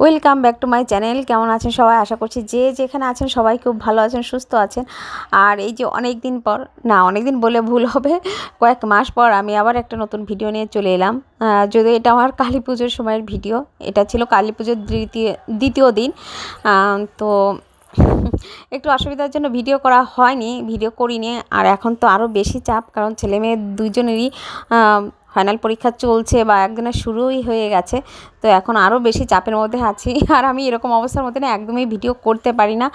Welcome back to my channel. কেমন আছেন সবাই? আশা করছি যে যেখানে আছেন সবাই খুব ভালো আছেন, সুস্থ আছেন। আর এই যে অনেক দিন পর, না অনেক দিন বলে ভুল হবে, কয়েক মাস পর আমি আবার একটা নতুন ভিডিও নিয়ে চলে এলাম। যদিও এটা আমার কালী পুজোর সময়ের ভিডিও, এটা ছিল কালী পুজোর দ্বিতীয় দিন। তো একটু অসুবিধার জন্য ভিডিও করা হয়নি, ভিডিও করিনি। আর এখন তো আরও বেশি চাপ, কারণ ছেলে মেয়ে দুইজনেরই ফাইনাল পরীক্ষা চলছে বা একদিনের শুরুই হয়ে গেছে। তো এখন আরও বেশি চাপের মধ্যে আছি। আর আমি এরকম অবস্থার মধ্যে না একদমই ভিডিও করতে পারি না,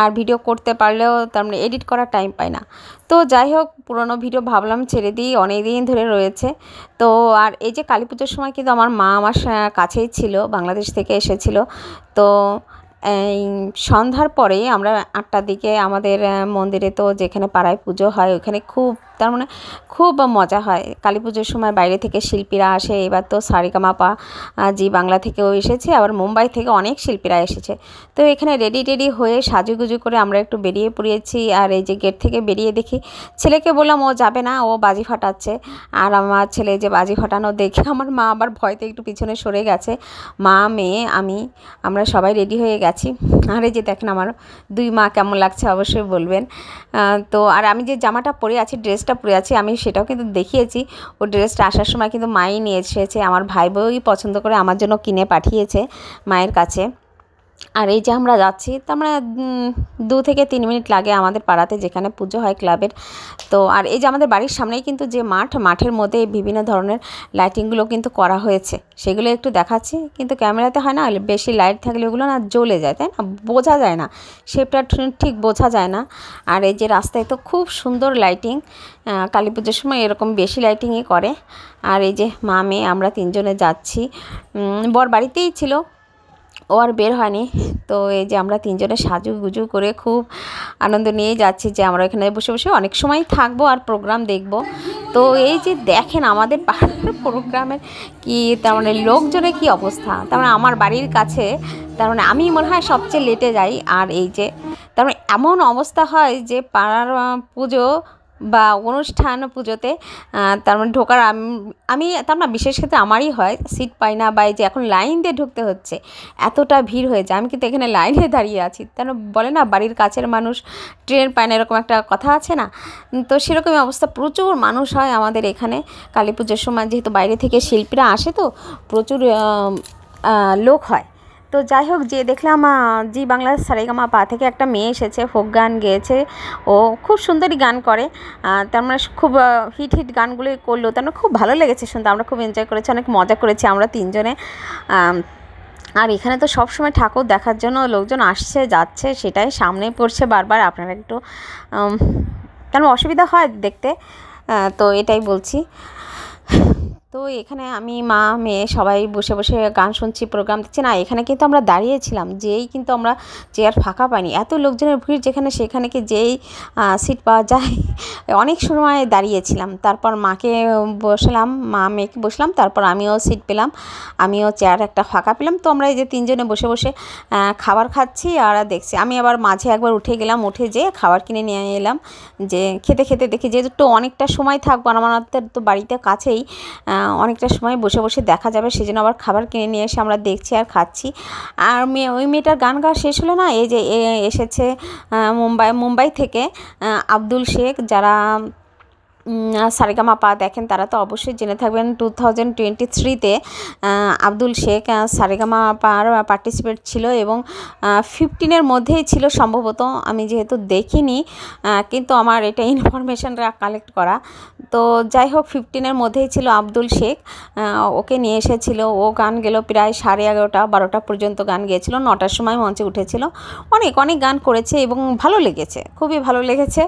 আর ভিডিও করতে পারলেও তার মানে এডিট করার টাইম পাই না। তো যাই হোক, পুরোনো ভিডিও ভাবলাম ছেড়ে দিই, অনেক দিন ধরে রয়েছে। তো আর এই যে কালী পুজোর সময় কিন্তু আমার মা আমার কাছেই ছিল, বাংলাদেশ থেকে এসেছিল। তো এই সন্ধ্যার পরে আমরা 8টার দিকে আমাদের মন্দিরে, তো যেখানে পাড়ায় পুজো হয় ওইখানে খুব তার মানে খুব মজা হয়। কালী পুজোর সময় বাইরে থেকে শিল্পীরা আসে। এবার তো সারেগামাপা জি বাংলা থেকেও এসেছে, আবার মুম্বাই থেকে অনেক শিল্পীরা এসেছে। তো এখানে রেডি হয়ে সাজুগুজু করে আমরা একটু বেরিয়ে পড়িয়েছি। আর এই যে গেট থেকে বেরিয়ে দেখি, ছেলেকে বললাম ও যাবে না, ও বাজি ফাটাচ্ছে। আর আমার ছেলে যে বাজি ফাটানো দেখে আমার মা আবার ভয়তে একটু পিছনে সরে গেছে। মা, মেয়ে, আমরা সবাই রেডি হয়ে গেছি। আর এই যে দেখেন আমার দুই মা কেমন লাগছে অবশ্যই বলবেন। তো আর আমি যে জামাটা পরে আছি, ড্রেসটা পরে আছি, আমি সেটাও কিন্তু দেখিয়েছি। ও ড্রেসটা আসার সময় কিন্তু মাই নিয়ে এসেছে, আমার ভাই বউই পছন্দ করে আমার জন্য কিনে পাঠিয়েছে মায়ের কাছে। আর এই যে আমরা যাচ্ছি, তো আমরা 2 থেকে 3 মিনিট লাগে আমাদের পাড়াতে যেখানে পুজো হয় ক্লাবের। তো আর এই যে আমাদের বাড়ির সামনেই কিন্তু যে মাঠের মধ্যে বিভিন্ন ধরনের লাইটিংগুলো কিন্তু করা হয়েছে, সেগুলো একটু দেখাচ্ছি। কিন্তু ক্যামেরাতে হয় না, বেশি লাইট থাকলে ওগুলো না জ্বলে যায়, তাই না, বোঝা যায় না, শেপটা ঠিক বোঝা যায় না। আর এই যে রাস্তায় তো খুব সুন্দর লাইটিং, কালী পুজোর সময় এরকম বেশি লাইটিংই করে। আর এই যে মা মেয়ে আমরা 3 জনে যাচ্ছি। বর বাড়িতেই ছিল, ও আর বের হয়নি। তো এই যে আমরা 3 জনে সাজুগুজু করে খুব আনন্দ নিয়ে যাচ্ছি যে আমরা এখানে বসে বসে অনেক সময় থাকবো আর প্রোগ্রাম দেখব। তো এই যে দেখেন আমাদের প্রোগ্রামের কি তার মানে লোকজনের কি অবস্থা, তার মানে আমার বাড়ির কাছে, তার মানে আমি মনে হয় সবচেয়ে লেটে যাই। আর এই যে তার মানে এমন অবস্থা হয় যে পাড়ার পুজো বা অনুষ্ঠান পুজোতে তার মানে ঢোকার আমি তার না বিশেষ ক্ষেত্রে আমারই হয়, সিট পাই না, বা এই যে এখন লাইন দিয়ে ঢুকতে হচ্ছে, এতটা ভিড় হয়ে যায়। আমি কিন্তু এখানে লাইনে দাঁড়িয়ে আছি, তার বলে না বাড়ির কাছের মানুষ ট্রেন পায় না, এরকম একটা কথা আছে না। তো সেরকমই অবস্থা, প্রচুর মানুষ হয় আমাদের এখানে কালী পুজোর সময়, যেহেতু বাইরে থেকে শিল্পীরা আসে, তো প্রচুর লোক হয়। তো যাই হোক, যে দেখলাম জি বাংলার সারেগামাপা থেকে একটা মেয়ে এসেছে, ফোক গান গেয়েছে। ও খুব সুন্দরই গান করে, তার মানে খুব হিট গানগুলোই করলো, তার মানে খুব ভালো লেগেছে শুনতে। আমরা খুব এনজয় করেছি, অনেক মজা করেছি আমরা 3 জনে। আর এখানে তো সব সময় ঠাকুর দেখার জন্য লোকজন আসছে যাচ্ছে, সেটাই সামনে পড়ছে বারবার। আপনারা একটু তার অসুবিধা হয় দেখতে, তো এটাই বলছি। তো এখানে আমি মা মেয়ে সবাই বসে বসে গান শুনছি, প্রোগ্রাম দেখছি। না এখানে কিন্তু আমরা দাঁড়িয়েছিলাম, যেই কিন্তু আমরা চেয়ার ফাঁকা পাইনি, এত লোকজনের ভিড় যেখানে সেখানে কি যেই সিট পাওয়া যায়, অনেক সময় দাঁড়িয়েছিলাম। তারপর মাকে বসলাম, মা মেয়েকে বসলাম, তারপর আমিও সিট পেলাম, আমিও চেয়ার একটা ফাঁকা পেলাম। তো আমরা এই যে 3 জনে বসে বসে খাবার খাচ্ছি আর দেখছি। আমি আবার মাঝে একবার উঠে গেলাম, উঠে যেয়ে খাবার কিনে নিয়ে এলাম, যে খেতে দেখি যেহেতু অনেকটা সময় থাকবো, আমাদের তো বাড়িতে কাছেই, অনেকটা সময় বসে বসে দেখা যাবে, সেজন্য আবার খাবার কিনে নিয়ে এসে আমরা দেখছি আর খাচ্ছি। আর ওই মেয়েটার গান গাওয়া শেষ হলো না, এই যে এসেছে মুম্বাই থেকে আব্দুল শেখ। যারা সারেগামাপা দেখেন তারা তো অবশ্যই জেনে থাকবেন, 2023-তে আব্দুল শেখ সারেগামাপার পার্টিসিপেট ছিল, এবং 15-এর মধ্যেই ছিল সম্ভবত, আমি যেহেতু দেখিনি, কিন্তু আমার এটা ইনফরমেশানটা কালেক্ট করা। তো যাই হোক, 15-এর মধ্যেই ছিল আব্দুল শেখ, ওকে নিয়ে এসেছিল। ও গান গেল প্রায় 11:30-12টা পর্যন্ত গান গিয়েছিল, 9টার সময় মঞ্চে উঠেছিল। অনেক গান করেছে এবং ভালো লেগেছে, খুবই ভালো লেগেছে।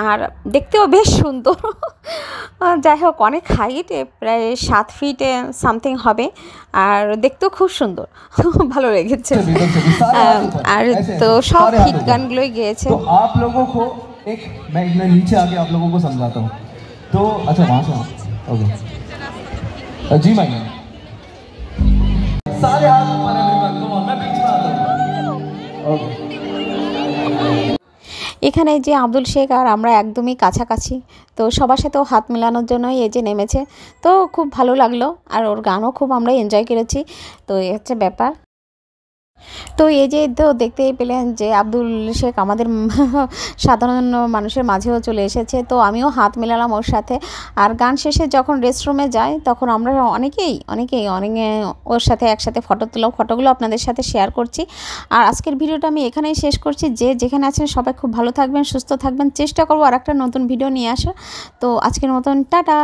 আর দেখতেও বেশ সুন্দর। যাই হোক, অনেক হাইট, প্রায় 7 ফিট সামথিং হবে, আর দেখতেও খুব সুন্দর, ভালো লেগেছে। আর তো সব হিট গানগুলোই গেয়েছে। आप लोगों को एक मैं नीचे आके आप लोगों को समझाता हूँ। तो अच्छा वहाँ से ओके जी माइक सारे हाथ ऊपर एवरीवन कम ऑन मैं बीच में आता हूँ ओके। এখানে যে আব্দুল শেখ আর আমরা একদমই কাছাকাছি, তো সবার সাথেও হাত মেলানোর জন্যই এই যে নেমেছে। তো খুব ভালো লাগলো, আর ওর গানও খুব আমরা এনজয় করেছি। তো এই হচ্ছে ব্যাপার। তো এই যে তো দেখতেই পেলেন যে আব্দুল শেখ আমাদের সাধারণ মানুষের মাঝেও চলে এসেছে। তো আমিও হাত মেলালাম ওর সাথে। আর গান শেষে যখন রেস্টরুমে যাই তখন আমরা অনেকে ওর সাথে একসাথে ফটো তোলা, ফটোগুলো আপনাদের সাথে শেয়ার করছি। আর আজকের ভিডিওটা আমি এখানেই শেষ করছি। যে যেখানে আছেন সবাই খুব ভালো থাকবেন, সুস্থ থাকবেন। চেষ্টা করবো আর একটা নতুন ভিডিও নিয়ে আসা। তো আজকের মতন টাটা।